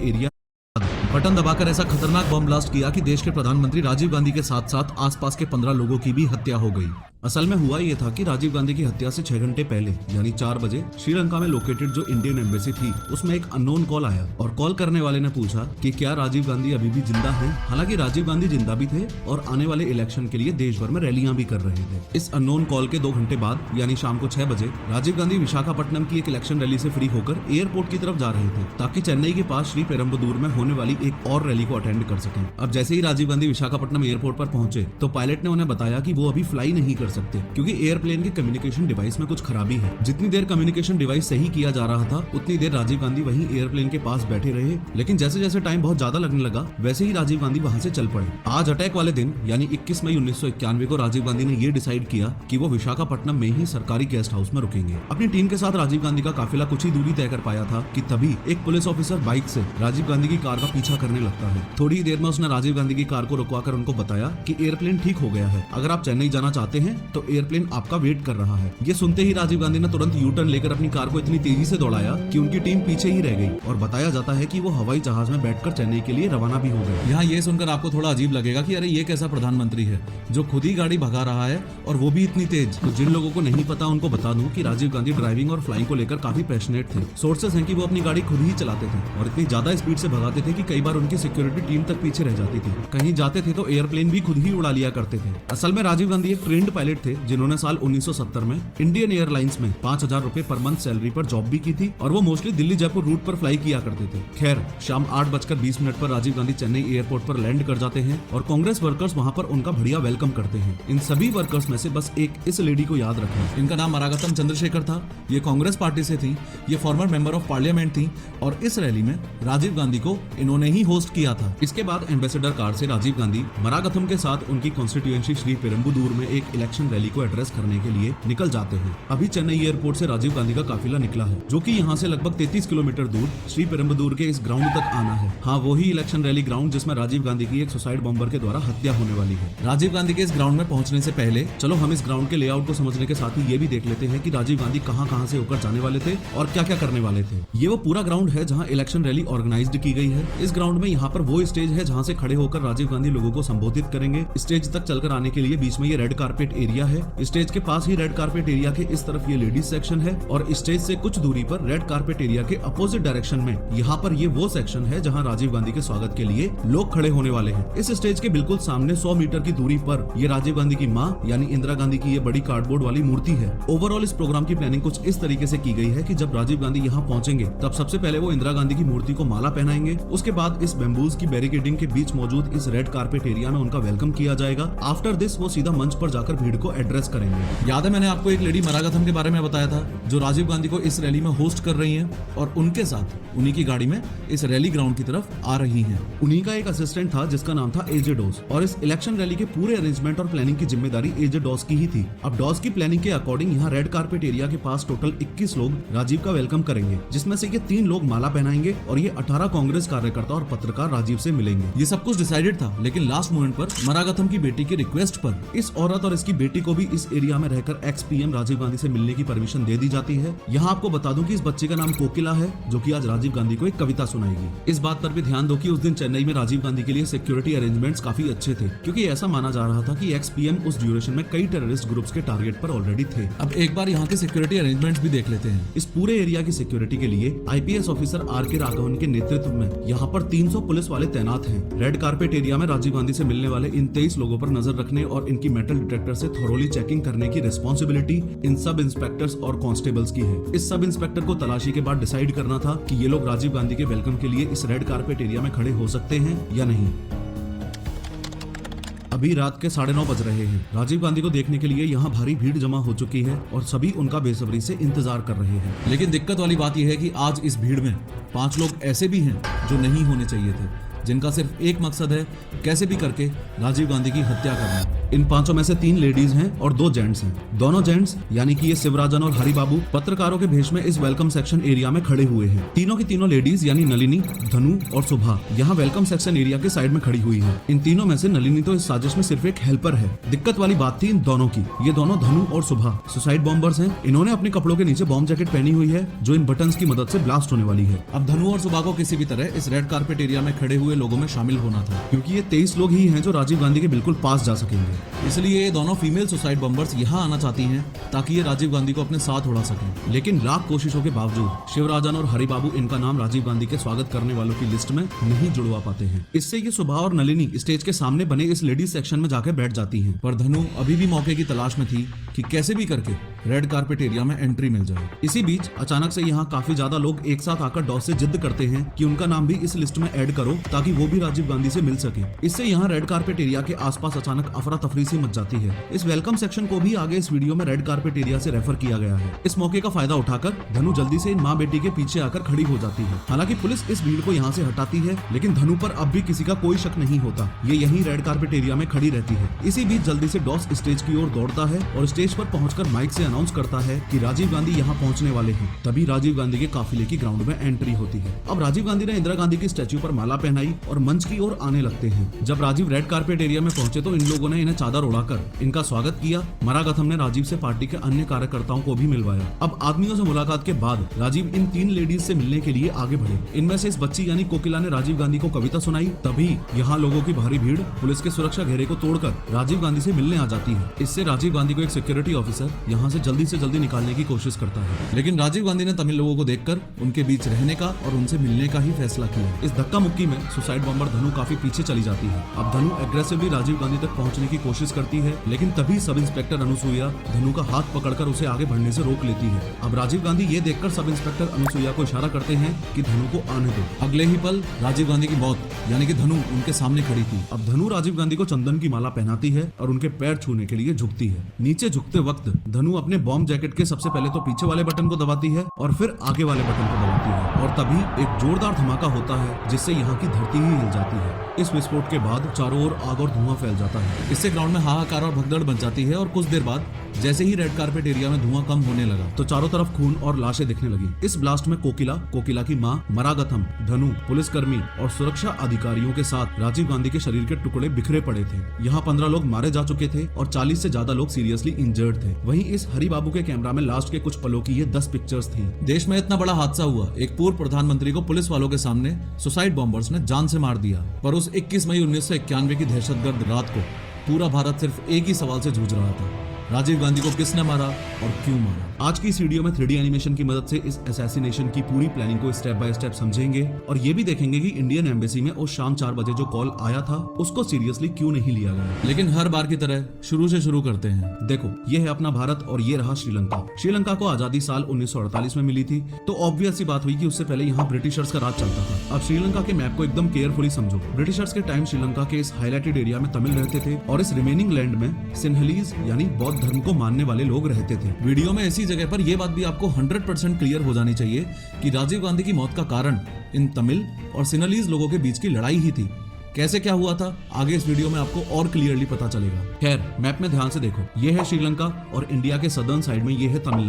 Area button दबाकर ऐसा खतरनाक बम ब्लास्ट किया कि देश के प्रधानमंत्री राजीव गांधी के साथ साथ आसपास के 15 लोगों की भी हत्या हो गई। असल में हुआ ये था कि राजीव गांधी की हत्या से 6 घंटे पहले यानी 4 बजे श्रीलंका में लोकेटेड जो इंडियन एम्बेसी थी उसमें एक अननोन कॉल आया और कॉल करने वाले ने पूछा कि क्या राजीव गांधी अभी भी जिंदा हैं। हालांकि राजीव गांधी जिंदा भी थे और आने वाले इलेक्शन के लिए देश भर में रैलियां भी कर रहे थे। इस अननोन कॉल के 2 घंटे बाद यानी शाम को 6 बजे राजीव गांधी विशाखापट्टनम की एक इलेक्शन रैली से फ्री होकर एयरपोर्ट की तरफ जा रहे थे ताकि चेन्नई के पास श्री पेरम्बदूर में होने वाली एक और रैली को अटेंड कर सकें। अब जैसे ही राजीव गांधी विशाखापट्टनम एयरपोर्ट पर पहुंचे तो पायलट ने उन्हें बताया कि वो अभी फ्लाई नहीं कर सकते क्योंकि एयरप्लेन के कम्युनिकेशन डिवाइस में कुछ खराबी है। जितनी देर कम्युनिकेशन डिवाइस सही किया जा रहा था उतनी देर राजीव गांधी वहीं एयरप्लेन के पास बैठे रहे, लेकिन जैसे जैसे टाइम बहुत ज्यादा लगने लगा वैसे ही राजीव गांधी वहां से चल पड़े। आज अटैक वाले दिन यानी 21 मई 1991 को राजीव गांधी ने ये डिसाइड किया कि वो विशाखापट्टनम में ही सरकारी गेस्ट हाउस में रुकेंगे। अपनी टीम के साथ राजीव गांधी का काफिला कुछ ही दूरी तय कर पाया था कि तभी एक पुलिस ऑफिसर बाइक से राजीव गांधी की कार का पीछा करने लगता है। थोड़ी ही देर में उसने राजीव गांधी की कार को रुकवाकर उनको बताया कि एयरप्लेन ठीक हो गया है, अगर आप चेन्नई जाना चाहते हैं तो एयरप्लेन आपका वेट कर रहा है। ये सुनते ही राजीव गांधी ने तुरंत यू टर्न लेकर अपनी कार को इतनी तेजी से दौड़ाया कि उनकी टीम पीछे ही रह गई और बताया जाता है कि वो हवाई जहाज में बैठकर चेन्नई के लिए रवाना भी हो गए। यहाँ ये सुनकर आपको थोड़ा अजीब लगेगा कि अरे ये कैसा प्रधानमंत्री है जो खुद ही गाड़ी भगा रहा है और वो भी इतनी तेज। तो जिन लोगों को नहीं पता उनको बता दूं कि राजीव गांधी ड्राइविंग और फ्लाइंग को लेकर काफी पैशनेट थे। सोर्सेस हैं कि वो अपनी गाड़ी खुद ही चलाते थे और इतनी ज्यादा स्पीड से भगाते थे कि कई बार उनकी सिक्योरिटी टीम तक पीछे रह जाती थी। कहीं जाते थे तो एयरप्लेन भी खुद ही उड़ा लिया करते थे। असल में राजीव गांधी एक ट्रेंड पायलट थे जिन्होंने साल 1970 में इंडियन एयरलाइंस में 5,000 रुपए पर मंथ सैलरी पर जॉब भी की थी और वो मोस्टली दिल्ली जयपुर रूट पर फ्लाई किया करते थे। खैर शाम 8:20 पर राजीव गांधी चेन्नई एयरपोर्ट पर लैंड कर जाते हैं और कांग्रेस वर्कर्स वहां पर उनका बढ़िया वेलकम करते हैं। इन सभी वर्कर्स में से बस एक इस लेडी को याद रखें, इनका नाम मरागतम चंद्रशेखर था। ये कांग्रेस पार्टी से थी, ये फॉर्मर मेंबर ऑफ पार्लियामेंट थी और इस रैली में राजीव गांधी को इन्होंने ही होस्ट किया था। इसके बाद एम्बेसडर कार से राजीव गांधी मरागथम के साथ उनकी कॉन्स्टिट्यूएंसी श्री पेरम्बदूर में एक इलेक्शन रैली को एड्रेस करने के लिए निकल जाते हैं। अभी चेन्नई एयरपोर्ट से राजीव गांधी का काफिला निकला है जो कि यहाँ से लगभग 33 किलोमीटर दूर श्री पेरम्बदूर के इस ग्राउंड तक आना है। हाँ, वही इलेक्शन रैली ग्राउंड जिसमें राजीव गांधी की एक सुसाइड बॉम्बर के द्वारा हत्या होने वाली है। राजीव गांधी के इस ग्राउंड में पहुंचने से पहले चलो हम इस ग्राउंड के लेआउट को समझने के साथ ही ये भी देख लेते हैं कि राजीव गांधी कहां से होकर जाने वाले थे और क्या क्या करने वाले थे। ये वो पूरा ग्राउंड है जहाँ इलेक्शन रैली ऑर्गेनाइज्ड की गई है। इस ग्राउंड में यहाँ पर वो स्टेज है जहाँ से खड़े होकर राजीव गांधी लोगों को संबोधित करेंगे। स्टेज तक चलकर आने के लिए बीच में ये रेड कारपेट एरिया है। स्टेज के पास ही रेड कारपेट एरिया के इस तरफ ये लेडीज सेक्शन है और स्टेज से कुछ दूरी पर रेड कारपेट एरिया के अपोजिट डायरेक्शन में यहाँ पर ये वो सेक्शन है जहाँ राजीव गांधी के स्वागत के लिए लोग खड़े होने वाले हैं। इस स्टेज के बिल्कुल सामने 100 मीटर की दूरी पर ये राजीव गांधी की माँ यानी इंदिरा गांधी की ये बड़ी कार्डबोर्ड वाली मूर्ति है। ओवरऑल इस प्रोग्राम की प्लानिंग कुछ इस तरीके से की गई है कि जब राजीव गांधी यहाँ पहुंचेंगे तब सबसे पहले वो इंदिरा गांधी की मूर्ति को माला पहनाएंगे। उसके बाद इस बेम्बूज की बैरिकेडिंग के बीच मौजूद इस रेड कारपेट एरिया में उनका वेलकम किया जाएगा। आफ्टर दिस वो सीधा मंच पर जाकर भीड़ को एड्रेस करेंगे। याद है मैंने आपको एक लेडी मरागथम के बारे में बताया था जो राजीव गांधी को इस रैली में होस्ट कर रही है और उनके साथ उन्हीं की गाड़ी में इस रैली ग्राउंड की तरफ आ रही हैं। उन्हीं का एक असिस्टेंट था जिसका नाम था एजे डॉस और इस इलेक्शन रैली के पूरे अरेंजमेंट और प्लानिंग की जिम्मेदारी एजे डॉस की ही थी। अब डॉस की प्लानिंग के अकॉर्डिंग यहाँ रेड कारपेट एरिया के पास टोटल 21 लोग राजीव का वेलकम करेंगे, जिसमें से ये 3 लोग माला पहनाएंगे और ये 18 कांग्रेस कार्यकर्ता और पत्रकार राजीव से मिलेंगे। ये सब कुछ डिसाइडेड था, लेकिन लास्ट मोमेंट पर मरागथम की बेटी की रिक्वेस्ट पर इस औरत और इसकी बेटी को भी इस एरिया में रहकर एक्स पीएम राजीव गांधी से मिलने की परमिशन दे दी जाती है। यहाँ आपको बता दूं कि इस बच्चे का नाम कोकिला है जो कि आज राजीव गांधी को एक कविता सुनाएगी। इस बात पर भी ध्यान दो कि उस दिन चेन्नई में राजीव गांधी के लिए सिक्योरिटी अरेंजमेंट्स काफी अच्छे थे क्योंकि ऐसा माना जा रहा था कि एक्स पीएम उस ड्यूरेशन में कई टेररिस्ट ग्रुप्स के टारगेट पर ऑलरेडी थे। अब एक बार यहाँ के सिक्योरिटी अरेंजमेंट्स भी देख लेते हैं। इस पूरे एरिया की सिक्योरिटी के लिए आईपीएस ऑफिसर आर.के. राघवन के नेतृत्व में यहाँ पर 300 पुलिस वाले तैनात हैं। रेड कारपेट एरिया में राजीव गांधी से मिलने वाले इन 23 लोगों पर नजर रखने और इनकी मेटल डिटेक्टर से थोरोली चेकिंग करने की रिस्पॉन्सिबिलिटी इन सब इंस्पेक्टर्स और कांस्टेबल्स की है। इस सब इंस्पेक्टर को तलाशी के बाद डिसाइड करना था कि ये लोग राजीव गांधी के वेलकम के लिए इस रेड कारपेट एरिया में खड़े हो सकते हैं या नहीं। अभी रात के 9:30 बज रहे हैं। राजीव गांधी को देखने के लिए यहाँ भारी भीड़ जमा हो चुकी है और सभी उनका बेसब्री से इंतजार कर रहे हैं। लेकिन दिक्कत वाली बात यह है कि आज इस भीड़ में 5 लोग ऐसे भी हैं जो नहीं होने चाहिए थे। जिनका सिर्फ एक मकसद है, कैसे भी करके राजीव गांधी की हत्या करना। इन पांचों में से 3 लेडीज हैं और 2 जेंट्स हैं। दोनों जेंट्स यानी कि ये शिवराजन और हरिबाबू पत्रकारों के भेष में इस वेलकम सेक्शन एरिया में खड़े हुए हैं। तीनों की तीनों लेडीज यानी नलिनी, धनु और सुभा यहाँ वेलकम सेक्शन एरिया के साइड में खड़ी हुई है। इन तीनों में से नलिनी तो इस साजिश में सिर्फ एक हेल्पर है। दिक्कत वाली बात थी इन दोनों की। ये दोनों धनु और सुभा सुसाइड बॉम्बर्स हैं। इन्होंने अपने कपड़ों के नीचे बॉम्ब जैकेट पहनी हुई है जो इन बटन्स की मदद से ब्लास्ट होने वाली है। अब धनु और सुभा को किसी भी तरह इस रेड कारपेट एरिया में खड़े हुए लोगों में शामिल होना था, क्योंकि ये 23 लोग ही हैं जो राजीव गांधी के बिल्कुल पास जा सकेंगे। इसलिए ये दोनों फीमेल सुसाइड बॉम्बर्स यहाँ आना चाहती हैं ताकि ये राजीव गांधी को अपने साथ उड़ा सकें। लेकिन लाख कोशिशों के बावजूद शिवराजन और हरिबाबू इनका नाम राजीव गांधी के स्वागत करने वालों की लिस्ट में नहीं जुड़वा पाते हैं। इससे ये सुभा और नलिनी स्टेज के सामने बने इस लेडीज सेक्शन में जाकर बैठ जाती हैं। पर धनु अभी भी मौके की तलाश में थी कि कैसे भी करके रेड कारपेट एरिया में एंट्री मिल जाए। इसी बीच अचानक से यहाँ काफी ज्यादा लोग एक साथ आकर डॉस से जिद करते हैं कि उनका नाम भी इस लिस्ट में ऐड करो ताकि वो भी राजीव गांधी से मिल सके। इससे यहाँ रेड कारपेट एरिया के आसपास अचानक अफरा तफरी सी मच जाती है। इस वेलकम सेक्शन को भी आगे इस वीडियो में रेड कारपेट एरिया से रेफर किया गया है। इस मौके का फायदा उठाकर धनु जल्दी से इन माँ बेटी के पीछे आकर खड़ी हो जाती है। हालांकि पुलिस इस भीड़ को यहाँ से हटाती है, लेकिन धनु पर अब भी किसी का कोई शक नहीं होता। ये यहीं रेड कारपेट एरिया में खड़ी रहती है। इसी बीच जल्दी से डॉस स्टेज की ओर दौड़ता है और स्टेज पर पहुंचकर माइक से अनाउंस करता है कि राजीव गांधी यहाँ पहुंचने वाले हैं। तभी राजीव गांधी के काफिले की ग्राउंड में एंट्री होती है। अब राजीव गांधी ने इंदिरा गांधी की स्टैच्यू पर माला पहनाई और मंच की ओर आने लगते हैं। जब राजीव रेड कारपेट एरिया में पहुंचे तो इन लोगों ने इन्हें चादर उड़ाकर इनका स्वागत किया। मरागथम ने राजीव से पार्टी के अन्य कार्यकर्ताओं को भी मिलवाया। अब आदमियों से मुलाकात के बाद राजीव इन 3 लेडीज से मिलने के लिए आगे बढ़े। इनमें से इस बच्ची यानी कोकिला ने राजीव गांधी को कविता सुनाई। तभी यहाँ लोगों की भारी भीड़ पुलिस के सुरक्षा घेरे को तोड़कर राजीव गांधी से मिलने आ जाती है। इससे राजीव गांधी को एक सिक्योरिटी ऑफिसर यहाँ से जल्दी निकालने की कोशिश करता है, लेकिन राजीव गांधी ने तमिल लोगों को देखकर उनके बीच रहने का और उनसे मिलने का ही फैसला किया। इस धक्का मुक्की में सुसाइड बॉम्बर धनु काफी पीछे चली जाती है। अब धनु एग्रेसिवली राजीव गांधी तक पहुंचने की कोशिश करती है, लेकिन तभी सब इंस्पेक्टर अनुसुईया धनु का हाथ पकड़कर उसे आगे बढ़ने से रोक लेती है। अब राजीव गांधी ये देखकर सब इंस्पेक्टर अनुसुईया को इशारा करते हैं कि धनु को आने दो। अगले ही पल राजीव गांधी की मौत यानी कि धनु उनके सामने खड़ी थी। अब धनु राजीव गांधी को चंदन की माला पहनाती है और उनके पैर छूने के लिए झुकती है। नीचे झुकते वक्त धनु अपने बॉम्ब जैकेट के सबसे पहले तो पीछे वाले बटन को दबाती है और फिर आगे वाले बटन को दबाती है, और तभी एक जोरदार धमाका होता है जिससे यहाँ की धरती ही हिल जाती है। इस विस्फोट के बाद चारों ओर आग और धुआं फैल जाता है। इससे ग्राउंड में हाहाकार और भगदड़ मच जाती है और कुछ देर बाद जैसे ही रेड कारपेट एरिया में धुआं कम होने लगा तो चारों तरफ खून और लाशें दिखने लगी। इस ब्लास्ट में कोकिला की मां, मरागथम, धनु, पुलिसकर्मी और सुरक्षा अधिकारियों के साथ राजीव गांधी के शरीर के टुकड़े बिखरे पड़े थे। यहाँ 15 लोग मारे जा चुके थे और 40 से ज्यादा लोग सीरियसली इंजर्ड थे। वहीं इस हरिबाबू के कैमरा में लास्ट के कुछ पलों की ये 10 पिक्चर्स थी। देश में इतना बड़ा हादसा हुआ, एक पूर्व प्रधानमंत्री को पुलिस वालों के सामने सुसाइड बॉम्बर्स ने जान से मार दिया। पर उस 21 मई 1991 की दहशतगर्द रात को पूरा भारत सिर्फ एक ही सवाल से जूझ रहा था, राजीव गांधी को किसने मारा और क्यों मारा। आज की इस वीडियो में 3D एनिमेशन की मदद से इस असैसिनेशन की पूरी प्लानिंग को स्टेप बाय स्टेप समझेंगे और ये भी देखेंगे कि इंडियन एम्बेसी में उस शाम 4 बजे जो कॉल आया था उसको सीरियसली क्यों नहीं लिया गया। लेकिन हर बार की तरह शुरू से शुरू करते हैं। देखो, ये है अपना भारत और ये रहा श्रीलंका। श्रीलंका को आजादी साल 1948 में मिली थी, तो ऑब्वियस सी बात हुई कि उससे पहले यहाँ ब्रिटिशर्स का राज चलता था। अब श्रीलंका के मैप को एकदम केयरफुली समझो। ब्रिटिशर्स के टाइम श्रीलंका के इस हाईलाइटेड एरिया में तमिल रहते थे और इस रिमेनिंग लैंड में सिन्हलीज यानी बौद्ध धर्म को मानने वाले लोग रहते थे। वीडियो में ऐसी जगह पर यह बात भी आपको 100% क्लियर हो जानी चाहिए कि राजीव गांधी की मौत का कारण इन तमिल और सिन्हलीज लोगों के बीच की लड़ाई ही थी। कैसे क्या हुआ था आगे इस वीडियो में आपको और क्लियरली पता चलेगा। खैर, मैप में ध्यान से देखो, ये है श्रीलंका और इंडिया के सदर्न साइड में ये है तमिलनाडु।